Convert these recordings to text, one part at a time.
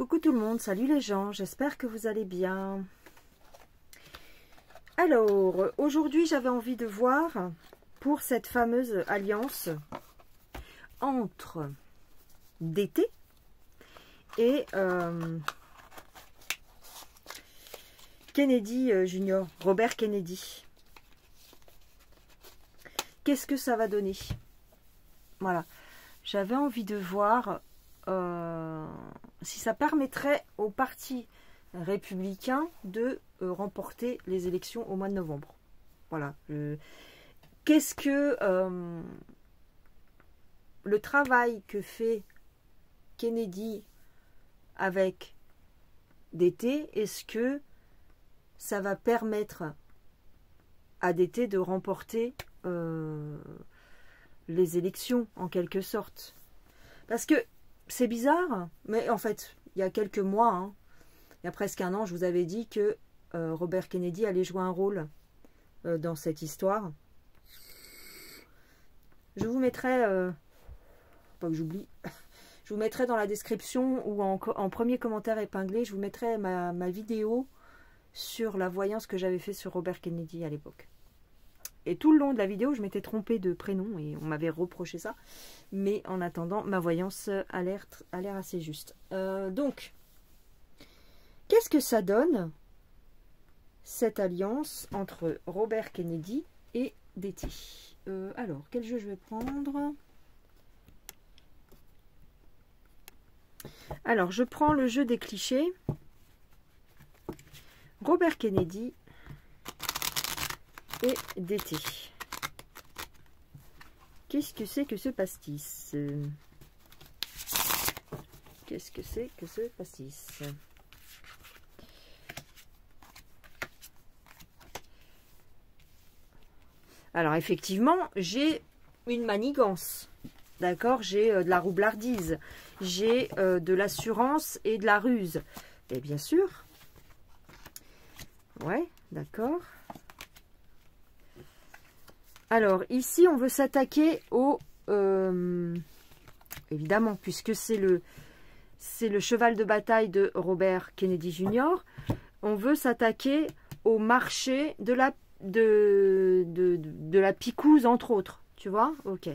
Coucou tout le monde, salut les gens, j'espère que vous allez bien. Alors, aujourd'hui j'avais envie de voir pour cette fameuse alliance entre d'été et Kennedy Junior, Robert Kennedy. Qu'est-ce que ça va donner? Voilà, j'avais envie de voir si ça permettrait au parti républicain de remporter les élections au mois de novembre. Voilà. Qu'est-ce que le travail que fait Kennedy avec d'été, est-ce que ça va permettre à d'été de remporter les élections en quelque sorte? Parce que c'est bizarre, mais en fait, il y a quelques mois, hein, il y a presque un an, je vous avais dit que Robert Kennedy allait jouer un rôle dans cette histoire. Je vous mettrai, pas que j'oublie, je vous mettrai dans la description ou en premier commentaire épinglé, je vous mettrai ma vidéo sur la voyance que j'avais fait sur Robert Kennedy à l'époque. Et tout le long de la vidéo, je m'étais trompée de prénom et on m'avait reproché ça. Mais en attendant, ma voyance a l'air assez juste. Donc, qu'est-ce que ça donne, cette alliance entre Robert Kennedy et d'été? Alors, quel jeu je vais prendre? Alors, je prends le jeu des clichés. Robert Kennedy et d'été. Qu'est-ce que c'est que ce pastis? Qu'est-ce que c'est que ce pastis? Alors effectivement, j'ai une manigance. D'accord? J'ai de la roublardise. J'ai de l'assurance et de la ruse. Et bien sûr. Ouais, d'accord. Alors, ici, on veut s'attaquer au... évidemment, puisque c'est le cheval de bataille de Robert Kennedy Jr., on veut s'attaquer au marché de la picouse, entre autres. Tu vois? Ok.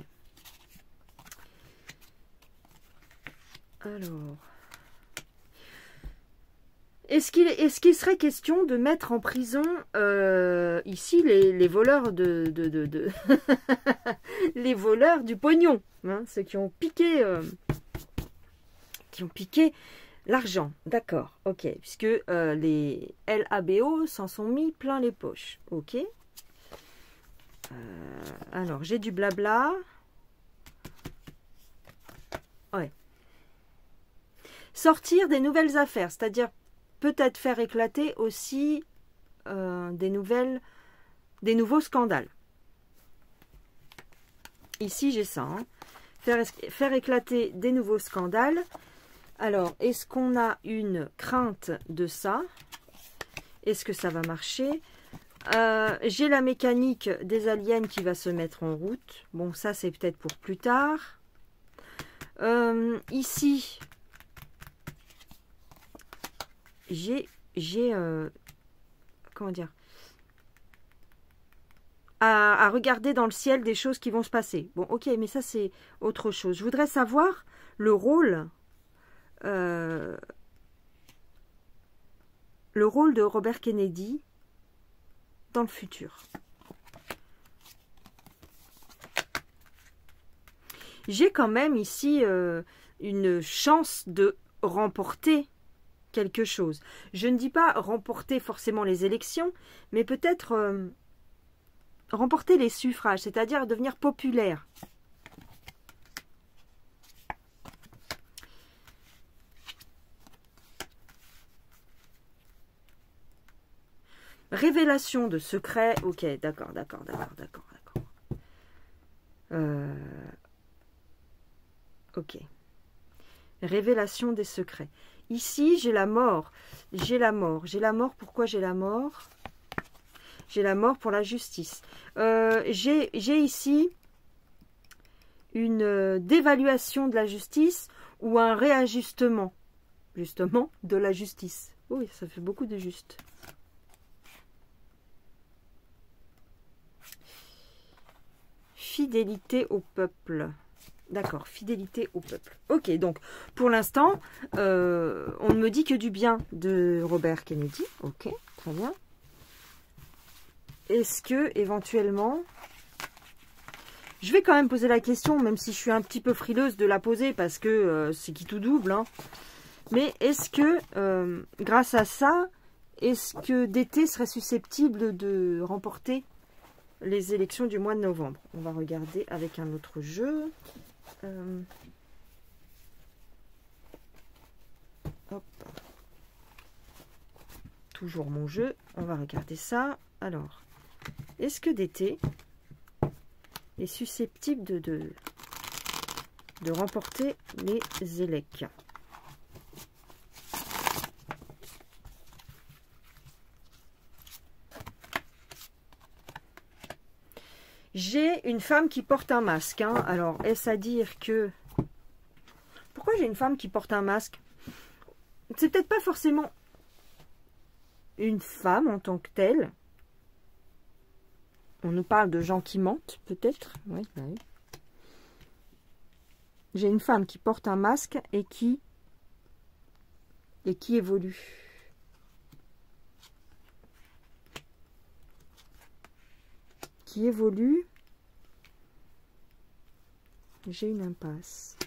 Alors... Est-ce qu'il serait question de mettre en prison ici les voleurs les voleurs du pognon, hein, ceux qui ont piqué l'argent, d'accord, ok, puisque les LABO s'en sont mis plein les poches, ok. Alors j'ai du blabla, ouais. Sortir des nouvelles affaires, c'est-à-dire peut-être faire éclater aussi des nouveaux scandales. Ici, j'ai ça. Hein. Faire éclater des nouveaux scandales. Alors, est-ce qu'on a une crainte de ça? Est-ce que ça va marcher? J'ai la mécanique des aliens qui va se mettre en route. Bon, ça, c'est peut-être pour plus tard. Ici... j'ai comment dire, à regarder dans le ciel des choses qui vont se passer. Bon, ok, mais ça c'est autre chose. Je voudrais savoir le rôle de Robert Kennedy dans le futur. J'ai quand même ici une chance de remporter quelque chose. Je ne dis pas remporter forcément les élections, mais peut-être remporter les suffrages, c'est-à-dire devenir populaire. Révélation de secrets, ok, d'accord. Ok. Révélation des secrets. Ici, j'ai la mort. J'ai la mort. Pourquoi j'ai la mort? J'ai la mort pour la justice. J'ai ici une dévaluation de la justice ou un réajustement. justement, de la justice. Oui, ça fait beaucoup de juste. Fidélité au peuple. D'accord, fidélité au peuple. Ok, donc, pour l'instant, on ne me dit que du bien de Robert Kennedy. Ok, très bien. Est-ce que, éventuellement... Je vais quand même poser la question, même si je suis un petit peu frileuse de la poser, parce que c'est qui tout double, hein. Mais est-ce que, grâce à ça, est-ce que DT serait susceptible de remporter les élections du mois de novembre? On va regarder avec un autre jeu. Hop. Toujours mon jeu. On va regarder ça. Alors, est-ce que DT est susceptible de remporter les élections? J'ai une femme qui porte un masque. Hein. Alors, est-ce à dire que... Pourquoi j'ai une femme qui porte un masque? C'est peut-être pas forcément une femme en tant que telle. On nous parle de gens qui mentent, peut-être. Oui, bah oui. J'ai une femme qui porte un masque et qui évolue. Qui évolue. J'ai une impasse.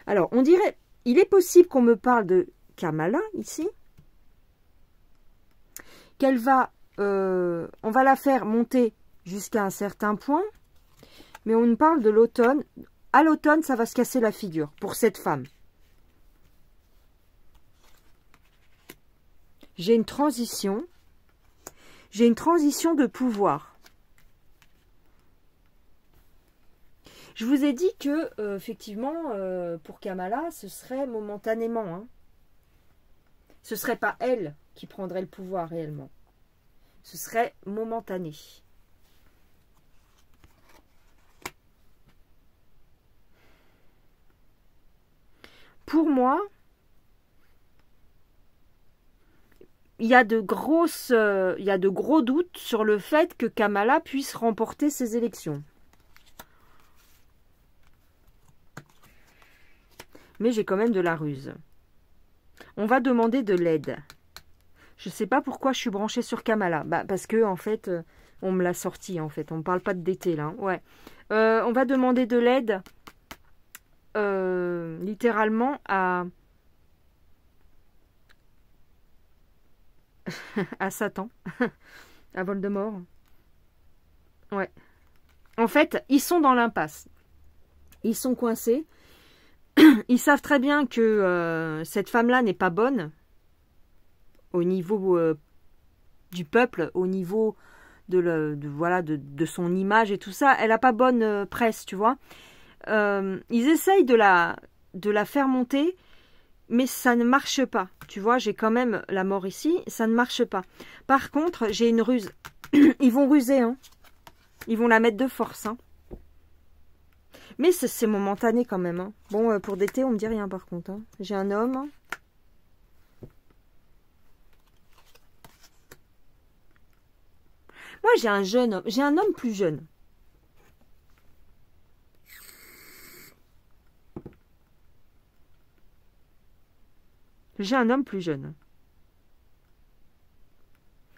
Alors, on dirait... Il est possible qu'on me parle de Kamala, ici. Qu'elle va... on va la faire monter jusqu'à un certain point. Mais on nous parle de l'automne. À l'automne, ça va se casser la figure pour cette femme. J'ai une transition. J'ai une transition de pouvoir. Je vous ai dit que, effectivement, pour Kamala, ce serait momentanément. Hein. Ce ne serait pas elle qui prendrait le pouvoir réellement. Ce serait momentané. Pour moi, il y a de gros doutes sur le fait que Kamala puisse remporter ces élections. Mais j'ai quand même de la ruse. On va demander de l'aide. Je ne sais pas pourquoi je suis branchée sur Kamala. Bah, parce que, en fait, on me l'a sorti, en fait. On ne parle pas d'été, là. Ouais. On va demander de l'aide, littéralement, à Satan. À Voldemort. Ouais. En fait, ils sont dans l'impasse. Ils sont coincés. Ils savent très bien que cette femme-là n'est pas bonne au niveau du peuple, au niveau de son image et tout ça. Elle n'a pas bonne presse, tu vois. Ils essayent de la faire monter, mais ça ne marche pas. Tu vois, j'ai quand même la mort ici, ça ne marche pas. Par contre, j'ai une ruse. Ils vont ruser, hein. Ils vont la mettre de force, hein. Mais c'est momentané quand même. Hein. Bon, pour d'été, on me dit rien par contre. Hein. J'ai un homme. Moi, j'ai un jeune homme. J'ai un homme plus jeune. J'ai un homme plus jeune.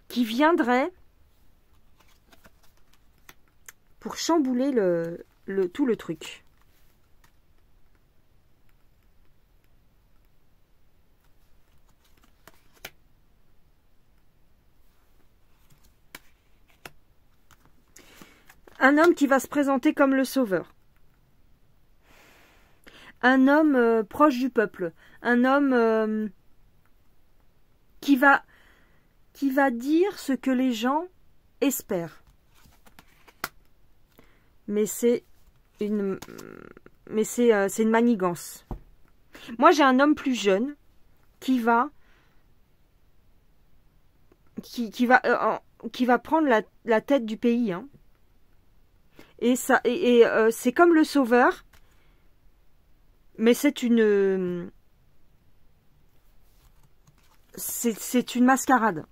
Qui viendrait pour chambouler tout le truc. Un homme qui va se présenter comme le sauveur. Un homme proche du peuple. Un homme qui va dire ce que les gens espèrent. Mais c'est une manigance. Moi, j'ai un homme plus jeune qui va prendre la tête du pays. Hein. Et c'est comme le sauveur. Mais c'est une mascarade.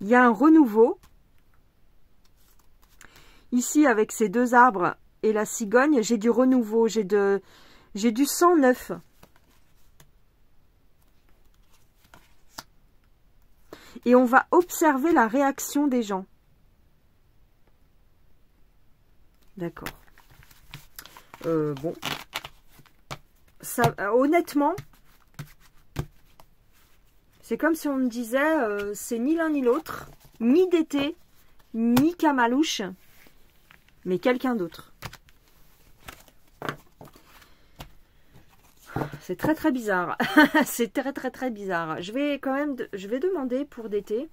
Il y a un renouveau. Ici, avec ces deux arbres et la cigogne, j'ai du renouveau, j'ai du sang neuf. Et on va observer la réaction des gens. D'accord. Bon. Ça, honnêtement, c'est comme si on me disait, c'est ni l'un ni l'autre, ni d'été, ni Kamalouche, mais quelqu'un d'autre. C'est très très bizarre. C'est très très très bizarre. Je vais quand même, je vais demander pour d'été.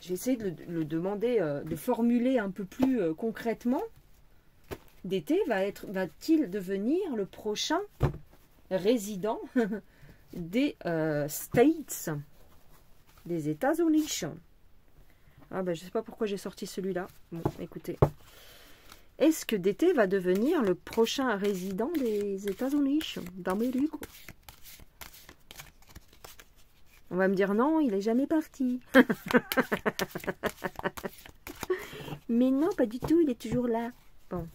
Je vais essayer de le demander, de formuler un peu plus concrètement. D'été va-t-il devenir le prochain résident des States, des États-Unis? Ah ben, je sais pas pourquoi j'ai sorti celui-là. Bon, écoutez. Est-ce que d'été va devenir le prochain résident des États-Unis d'Amérique? On va me dire non, il est jamais parti. Mais non, pas du tout, il est toujours là. Bon.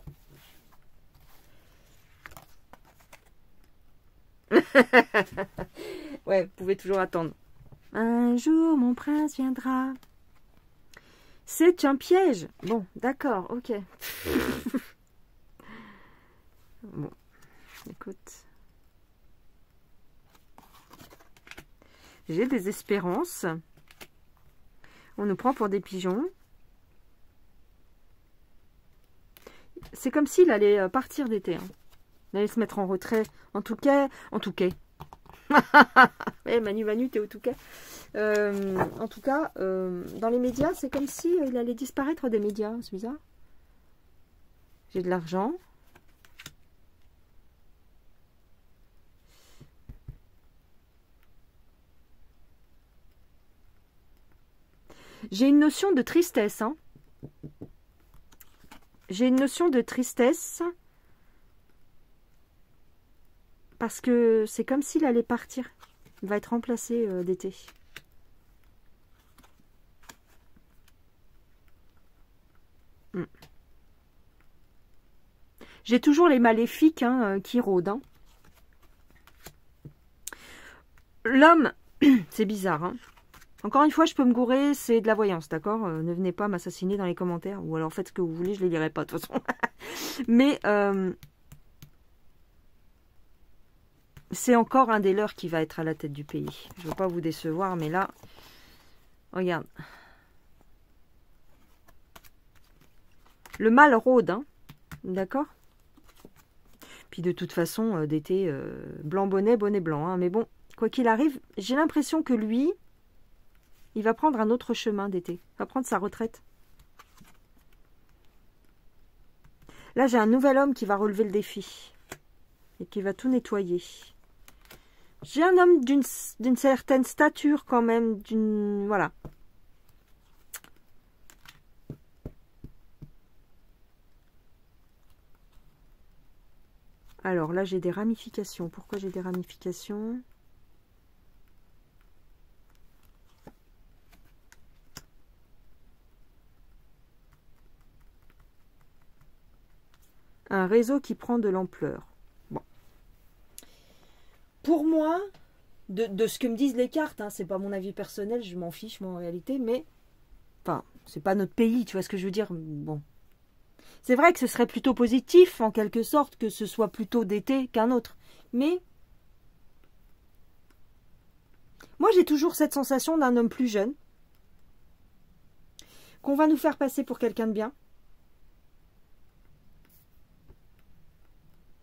Ouais, vous pouvez toujours attendre. Un jour, mon prince viendra. C'est un piège. Bon, d'accord, ok. Bon, écoute. J'ai des espérances. On nous prend pour des pigeons. C'est comme s'il allait partir d'été. Hein. Il allait se mettre en retrait. En tout cas. Eh, Manu, t'es au tout cas. En tout cas, dans les médias, c'est comme si il allait disparaître des médias. C'est bizarre. J'ai de l'argent. J'ai une notion de tristesse. Hein. J'ai une notion de tristesse. Parce que c'est comme s'il allait partir. Il va être remplacé d'été. J'ai toujours les maléfiques qui rôdent. Hein. L'homme, c'est bizarre. Hein. Encore une fois, je peux me gourer, c'est de la voyance, d'accord? Ne venez pas m'assassiner dans les commentaires. Ou alors faites ce que vous voulez, je ne les lirai pas de toute façon. Mais c'est encore un des leurs qui va être à la tête du pays. Je ne veux pas vous décevoir, mais là, regarde. Le mal rôde, hein, d'accord? Puis de toute façon, d'été, blanc bonnet, bonnet blanc. Hein, mais bon, quoi qu'il arrive, j'ai l'impression que lui, il va prendre un autre chemin d'été. Il va prendre sa retraite. Là, j'ai un nouvel homme qui va relever le défi. Et qui va tout nettoyer. J'ai un homme d'une certaine stature quand même. Voilà. Alors là, j'ai des ramifications. Pourquoi j'ai des ramifications? Un réseau qui prend de l'ampleur. Bon. Pour moi, de ce que me disent les cartes, hein, c'est pas mon avis personnel, je m'en fiche moi en réalité, mais enfin, c'est pas notre pays, tu vois ce que je veux dire? Bon. C'est vrai que ce serait plutôt positif, en quelque sorte, que ce soit plutôt d'été qu'un autre. Mais moi, j'ai toujours cette sensation d'un homme plus jeune, qu'on va nous faire passer pour quelqu'un de bien,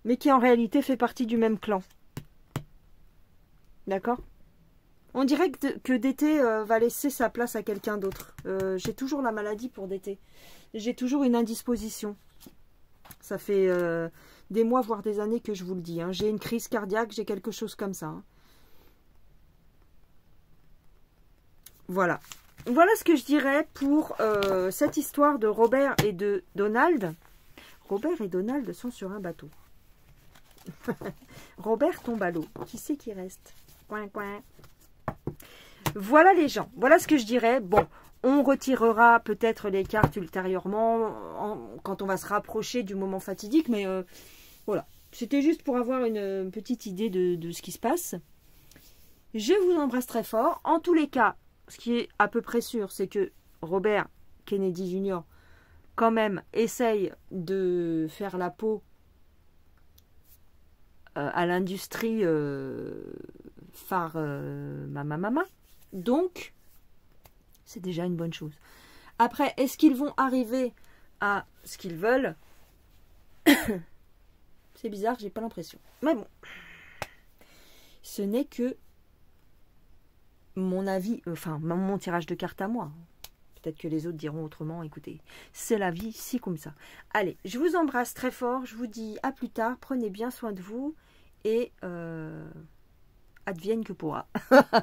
mais qui en réalité fait partie du même clan. D'accord? On dirait que d'été va laisser sa place à quelqu'un d'autre. J'ai toujours la maladie pour d'été. J'ai toujours une indisposition. Ça fait des mois, voire des années que je vous le dis. Hein. J'ai une crise cardiaque, j'ai quelque chose comme ça. Hein. Voilà. Voilà ce que je dirais pour cette histoire de Robert et de Donald. Robert et Donald sont sur un bateau. Robert tombe à l'eau. Qui c'est qui reste? Coin, coin. Voilà les gens. Voilà ce que je dirais. Bon, on retirera peut-être les cartes ultérieurement quand on va se rapprocher du moment fatidique. Mais voilà. C'était juste pour avoir une petite idée de ce qui se passe. Je vous embrasse très fort. En tous les cas, ce qui est à peu près sûr, c'est que Robert Kennedy Jr. quand même essaye de faire la peau à l'industrie phare Mama. Donc, c'est déjà une bonne chose. Après, est-ce qu'ils vont arriver à ce qu'ils veulent? C'est bizarre, j'ai pas l'impression. Mais bon, ce n'est que mon avis, enfin mon tirage de cartes à moi. Peut-être que les autres diront autrement. Écoutez, c'est la vie, c'est comme ça. Allez, je vous embrasse très fort. Je vous dis à plus tard. Prenez bien soin de vous. Et advienne que pourra.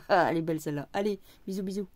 Elle est belle celle-là. Allez, bisous, bisous.